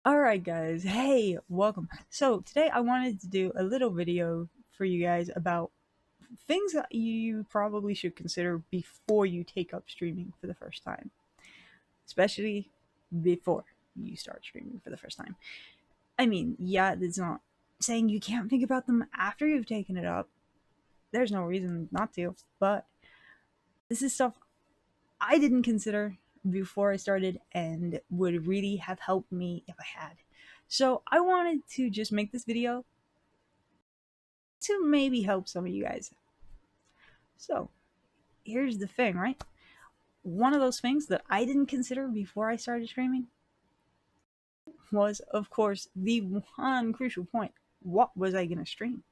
Alright guys, hey, welcome. So today I wanted to do a little video for you guys about things that you probably should consider before you take up streaming for the first time. Especially before you start streaming for the first time. I mean, yeah, it's not saying you can't think about them after you've taken it up. There's no reason not to, but this is stuff I didn't consider before I started and would really have helped me if I had. So I wanted to just make this video to maybe help some of you guys. So here's the thing, right? One of those things that I didn't consider before I started streaming was, of course, the one crucial point. What was I going to stream?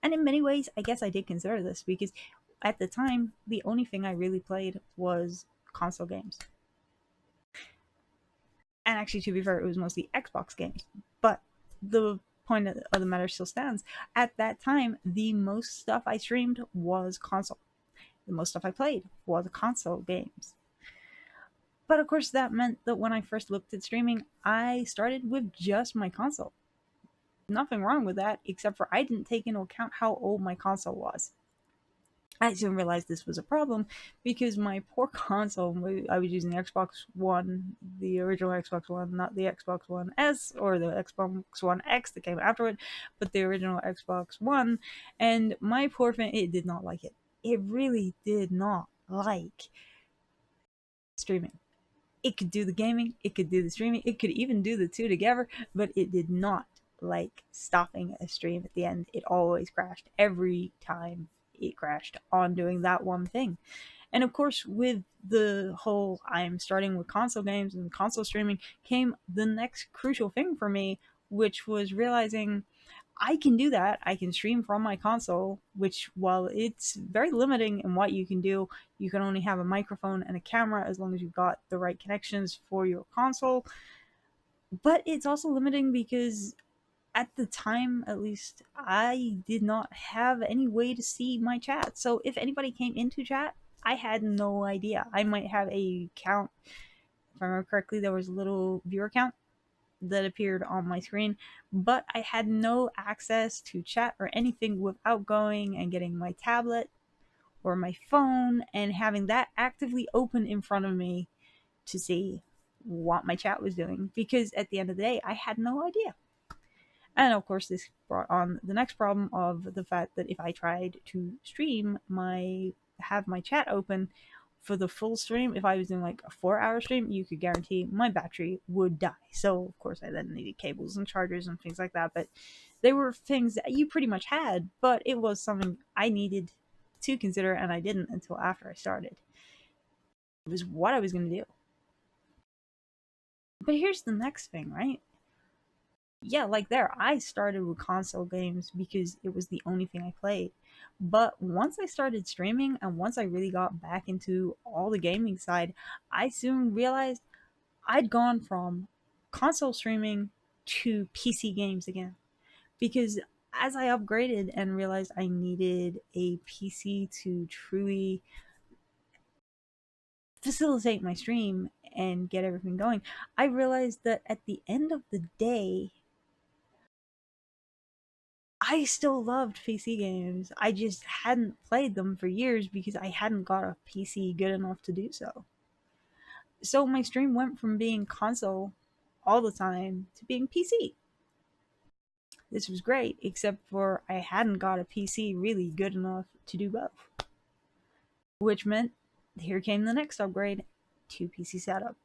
And in many ways, I guess I did consider this because at the time, the only thing I really played was console games. And actually, to be fair, it was mostly Xbox games. But the point of the matter still stands. At that time, the most stuff I streamed was console. The most stuff I played was console games. But of course, that meant that when I first looked at streaming, I started with just my console. Nothing wrong with that, except for I didn't take into account how old my console was. I soon realized this was a problem because my poor console, I was using the Xbox One, the original Xbox One, not the Xbox One S or the Xbox One X that came afterward, but the original Xbox One, and my poor thing, it did not like it. It really did not like streaming. It could do the gaming, it could do the streaming, it could even do the two together, but it did not like stopping a stream at the end. It always crashed every time it crashed on doing that one thing. And of course, with the whole I'm starting with console games and console streaming came the next crucial thing for me, which was realizing I can do that. I can stream from my console, which, while it's very limiting in what you can do, you can only have a microphone and a camera as long as you've got the right connections for your console. But it's also limiting because at the time, at least, I did not have any way to see my chat. So if anybody came into chat, I had no idea. I might have a count. If I remember correctly, there was a little viewer count that appeared on my screen, but I had no access to chat or anything without going and getting my tablet or my phone and having that actively open in front of me to see what my chat was doing, because at the end of the day, I had no idea. And of course, this brought on the next problem of the fact that if I tried to stream have my chat open for the full stream, if I was doing like a 4-hour stream, you could guarantee my battery would die. So of course I then needed cables and chargers and things like that, but they were things that you pretty much had, but it was something I needed to consider, and I didn't until after I started. It was what I was going to do. But here's the next thing, right? Yeah, like there, I started with console games because it was the only thing I played. But once I started streaming and once I really got back into all the gaming side, I soon realized I'd gone from console streaming to PC games again. Because as I upgraded and realized I needed a PC to truly facilitate my stream and get everything going, I realized that at the end of the day, I still loved PC games. I just hadn't played them for years because I hadn't got a PC good enough to do so. So my stream went from being console all the time to being PC. This was great, except for I hadn't got a PC really good enough to do both. Which meant here came the next upgrade, 2 PC setup.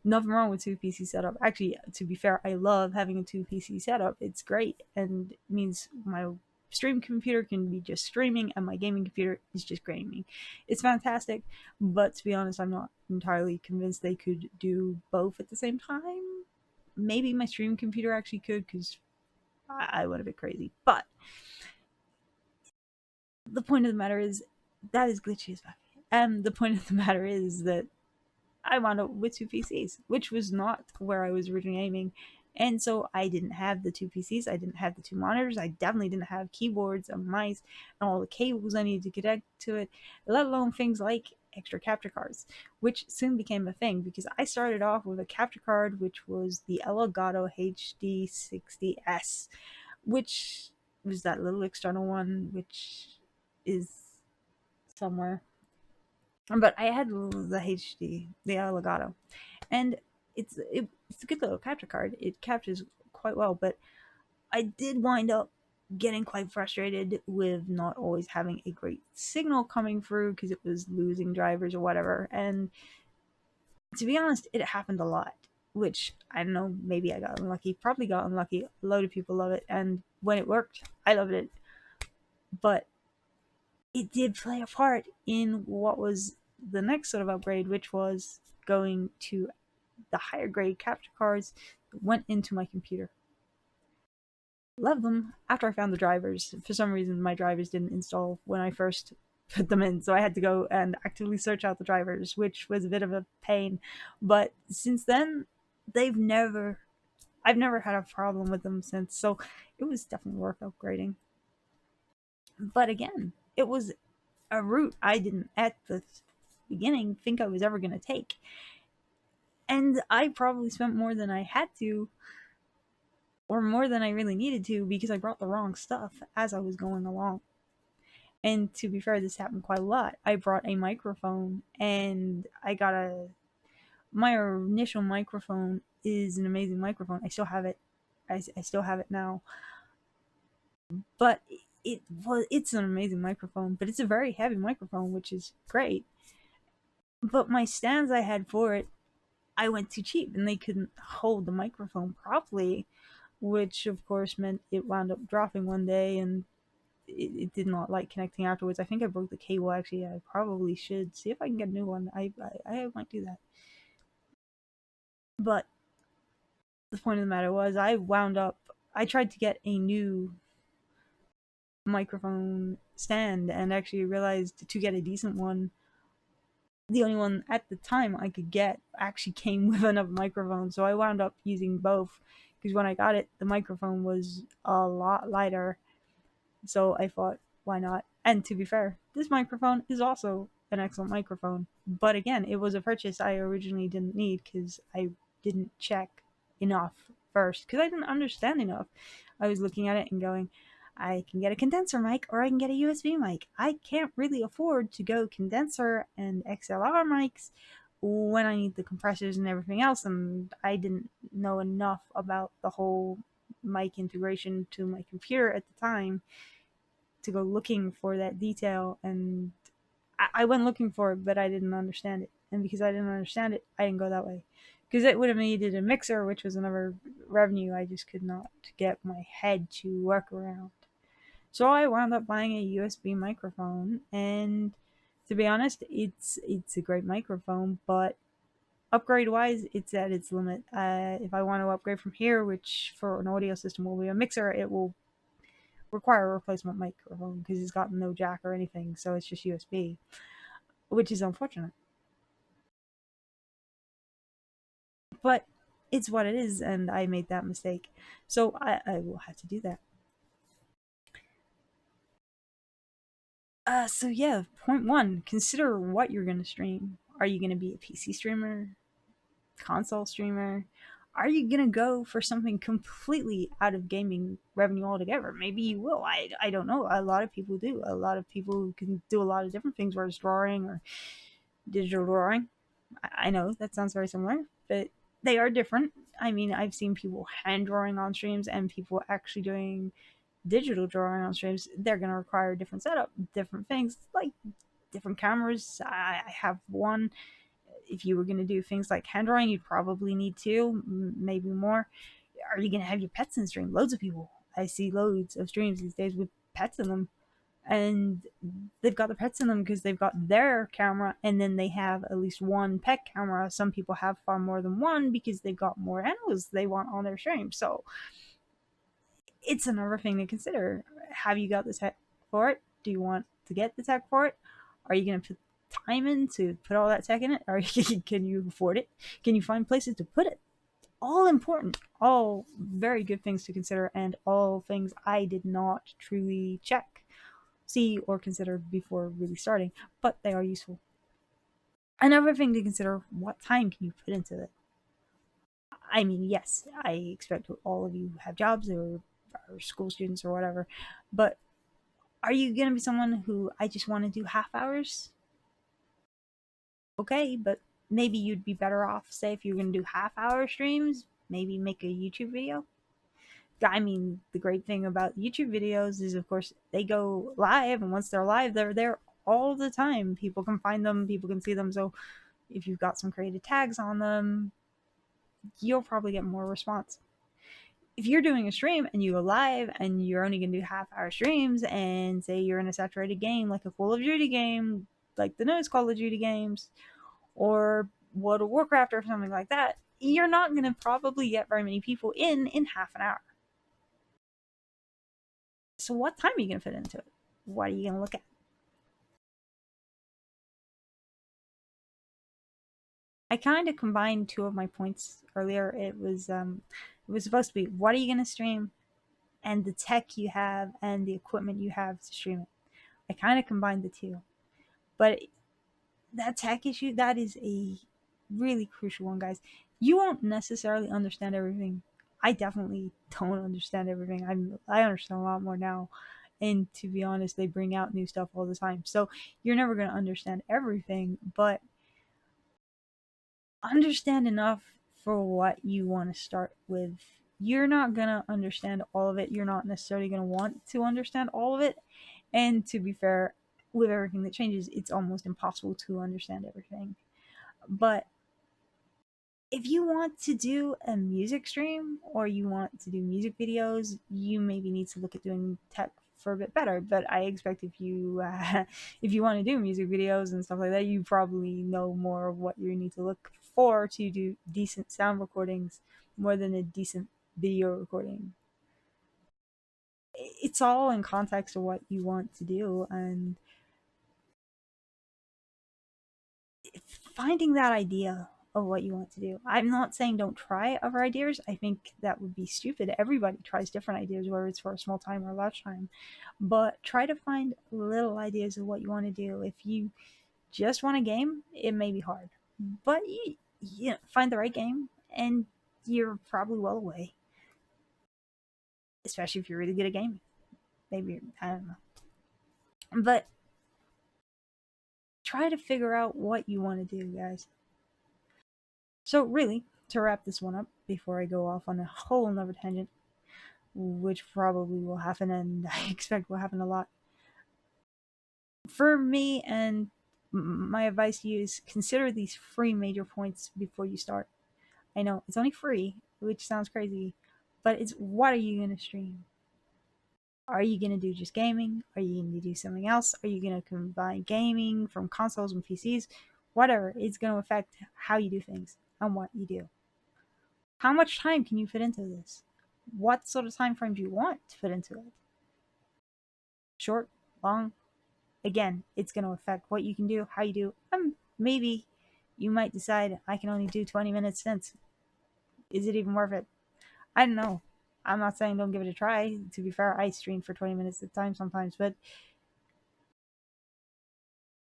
Nothing wrong with 2 PC setup. Actually, to be fair, I love having a 2 PC setup. It's great and it means my stream computer can be just streaming and my gaming computer is just gaming. It's fantastic, but to be honest, I'm not entirely convinced they could do both at the same time. Maybe my stream computer actually could, because I went a bit crazy. But the point of the matter is that is glitchy as fuck. And the point of the matter is that I wound up with 2 PCs, which was not where I was originally aiming. And so I didn't have the two PCs, I didn't have the two monitors, I definitely didn't have keyboards and mice and all the cables I needed to connect to it, let alone things like extra capture cards, which soon became a thing because I started off with a capture card which was the Elgato HD60S, which was that little external one which is somewhere. But I had the HD, the Elgato, and it's a good little capture card. It captures quite well, but I did wind up getting quite frustrated with not always having a great signal coming through because it was losing drivers or whatever. And to be honest, it happened a lot, which I don't know, maybe I got unlucky, probably got unlucky. A load of people love it, and when it worked, I loved it. But it did play a part in what was the next sort of upgrade, which was going to the higher grade capture cards that went into my computer. Loved them after I found the drivers. For some reason, my drivers didn't install when I first put them in, so I had to go and actively search out the drivers, which was a bit of a pain. But since then, I've never had a problem with them since, so it was definitely worth upgrading. But again, it was a route I didn't at the beginning think I was ever going to take. And I probably spent more than I had to, or more than I really needed to, because I brought the wrong stuff as I was going along. And to be fair, this happened quite a lot. I brought a microphone, and my initial microphone is an amazing microphone. I still have it. I still have it now. But it's an amazing microphone, but it's a very heavy microphone, which is great. But my stands I had for it, I went too cheap, and they couldn't hold the microphone properly, which of course meant it wound up dropping one day, and it did not like connecting afterwards. I think I broke the cable. Actually, I probably should see if I can get a new one. I might do that. But the point of the matter was, I tried to get a new microphone stand and actually realized to get a decent one, the only one at the time I could get actually came with another microphone. So I wound up using both because when I got it, the microphone was a lot lighter. So I thought, why not? And to be fair, this microphone is also an excellent microphone. But again, it was a purchase I originally didn't need because I didn't check enough first because I didn't understand enough. I was looking at it and going, I can get a condenser mic or I can get a USB mic. I can't really afford to go condenser and XLR mics when I need the compressors and everything else. And I didn't know enough about the whole mic integration to my computer at the time to go looking for that detail. And I went looking for it, but I didn't understand it. And because I didn't understand it, I didn't go that way. Because it would have needed a mixer, which was another revenue I just could not get my head to work around. So I wound up buying a USB microphone, and to be honest, it's a great microphone, but upgrade wise, it's at its limit. If I want to upgrade from here, which for an audio system will be a mixer, it will require a replacement microphone because it's got no jack or anything, so it's just USB, which is unfortunate. But it's what it is, and I made that mistake, so I will have to do that. So yeah, point one, consider what you're going to stream. Are you going to be a PC streamer, console streamer? Are you going to go for something completely out of gaming revenue altogether? Maybe you will. I don't know. A lot of people do. A lot of people can do a lot of different things, whether it's drawing or digital drawing. I know that sounds very similar, but they are different. I mean, I've seen people hand drawing on streams and people actually doing digital drawing on streams. They're going to require a different setup, different things, like different cameras. I have one. If you were going to do things like hand drawing, you'd probably need two, maybe more. Are you going to have your pets in stream? Loads of people. I see loads of streams these days with pets in them. And they've got the pets in them because they've got their camera and then they have at least one pet camera. Some people have far more than one because they've got more animals they want on their stream. So it's another thing to consider. Have you got the tech for it? Do you want to get the tech for it? Are you going to put time in to put all that tech in it? Or can you afford it? Can you find places to put it? All important, all very good things to consider, and all things I did not truly check, see, or consider before really starting, but they are useful. Another thing to consider: what time can you put into it? I mean, yes, I expect all of you have jobs or are school students or whatever, but are you going to be someone who I just want to do half hours? Okay, but maybe you'd be better off, say, if you're going to do half-hour streams, maybe make a YouTube video. I mean, the great thing about YouTube videos is, of course, they go live, and once they're live, they're there all the time. People can find them, people can see them. So if you've got some creative tags on them, you'll probably get more response. If you're doing a stream and you go live and you're only going to do half-hour streams, and say you're in a saturated game like a Call of Duty game, like the newest Call of Duty games, or World of Warcraft or something like that, you're not going to probably get very many people in half an hour. So what time are you going to fit into it? What are you going to look at? I kind of combined two of my points earlier. It was supposed to be, what are you going to stream, and the tech you have and the equipment you have to stream it. I kind of combined the two, but that tech issue, that is a really crucial one, guys. You won't necessarily understand everything. I definitely don't understand everything. I understand a lot more now, and to be honest, they bring out new stuff all the time. So you're never going to understand everything, but understand enough for what you want to start with. You're not going to understand all of it. You're not necessarily going to want to understand all of it. And to be fair, with everything that changes, it's almost impossible to understand everything. But if you want to do a music stream or you want to do music videos, you maybe need to look at doing tech for a bit better. But I expect if you if you want to do music videos and stuff like that, you probably know more of what you need to look for to do decent sound recordings more than a decent video recording. It's all in context of what you want to do, and finding that idea of what you want to do. I'm not saying don't try other ideas. I think that would be stupid. Everybody tries different ideas, whether it's for a small time or a large time. But try to find little ideas of what you want to do. If you just want a game, it may be hard. But you know, find the right game and you're probably well away. Especially if you're really good at gaming. Maybe, I don't know. But try to figure out what you want to do, guys. So, really, to wrap this one up before I go off on a whole nother tangent, which probably will happen and I expect will happen a lot. For me, and my advice to you is consider these three major points before you start. I know it's only free, which sounds crazy, but it's, what are you going to stream? Are you going to do just gaming? Are you going to do something else? Are you going to combine gaming from consoles and PCs? Whatever, it's going to affect how you do things and what you do. How much time can you fit into this? What sort of time frame do you want to fit into it? Short, long? Again, it's going to affect what you can do, how you do. Maybe you might decide I can only do 20 minutes stints. Is it even worth it? I don't know. I'm not saying don't give it a try. To be fair, I stream for 20 minutes at a time sometimes, but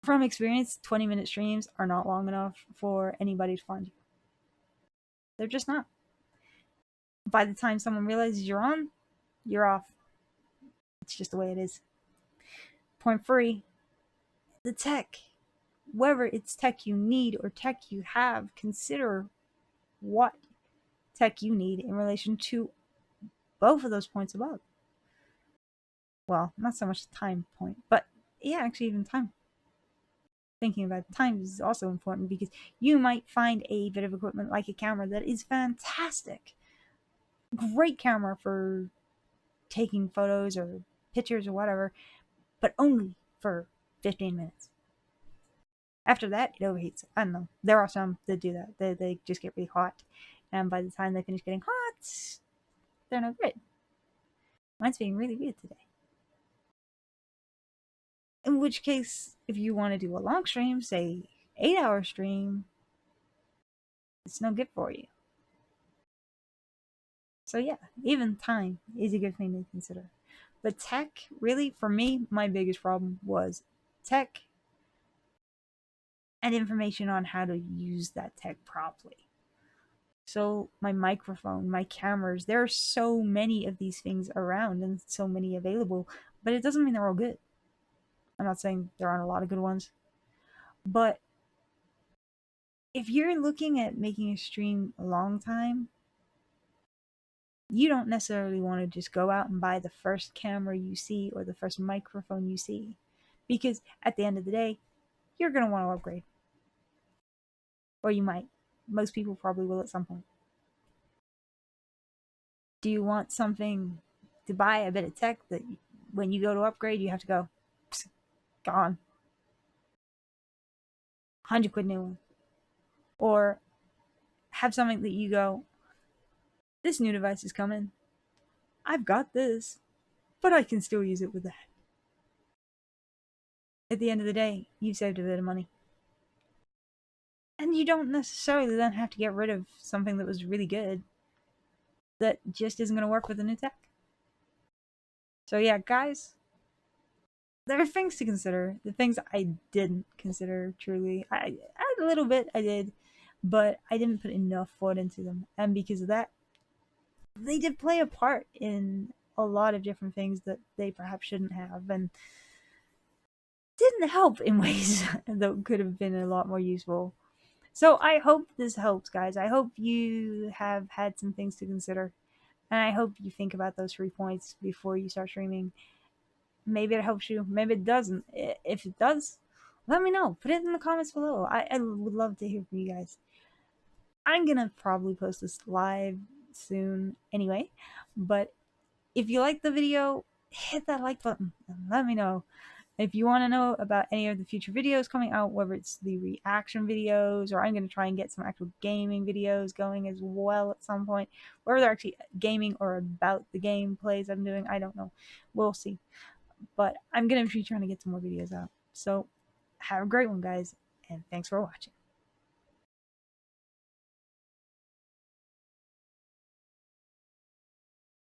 from experience, 20-minute streams are not long enough for anybody to find you. They're just not. By the time someone realizes you're on, you're off. It's just the way it is. Point three, the tech. Whether it's tech you need or tech you have, consider what tech you need in relation to both of those points above. Well, not so much the time point, but yeah, actually, even time. Thinking about time is also important because you might find a bit of equipment like a camera that is fantastic. Great camera for taking photos or pictures or whatever, but only for 15 minutes. After that, it overheats. I don't know. There are some that do that. They just get really hot. And by the time they finish getting hot, they're no good. Mine's being really good today. In which case, if you want to do a long stream, say 8-hour stream, it's no good for you. So yeah, even time is a good thing to consider. But tech, really, for me, my biggest problem was tech and information on how to use that tech properly. So my microphone, my cameras, there are so many of these things around and so many available, but it doesn't mean they're all good. I'm not saying there aren't a lot of good ones, but if you're looking at making a stream a long time, you don't necessarily want to just go out and buy the first camera you see or the first microphone you see, because at the end of the day, you're going to want to upgrade. Or you might. Most people probably will at some point. Do you want something to buy a bit of tech that when you go to upgrade, you have to go, gone, 100 quid new one? Or have something that you go, this new device is coming. I've got this, but I can still use it with that. At the end of the day, you've saved a bit of money. And you don't necessarily then have to get rid of something that was really good that just isn't going to work with the new tech. So yeah, guys, there are things to consider. The things I didn't consider truly. I a little bit I did, but I didn't put enough thought into them. And because of that, they did play a part in a lot of different things that they perhaps shouldn't have, and didn't help in ways that could have been a lot more useful. So I hope this helps, guys. I hope you have had some things to consider. And I hope you think about those 3 points before you start streaming. Maybe it helps you. Maybe it doesn't. If it does, let me know. Put it in the comments below. I would love to hear from you guys. I'm going to probably post this live soon anyway. But if you like the video, hit that like button and let me know. If you want to know about any of the future videos coming out, whether it's the reaction videos or I'm going to try and get some actual gaming videos going as well at some point, whether they're actually gaming or about the gameplays I'm doing, I don't know. We'll see. But I'm going to be trying to get some more videos out. So have a great one, guys, and thanks for watching.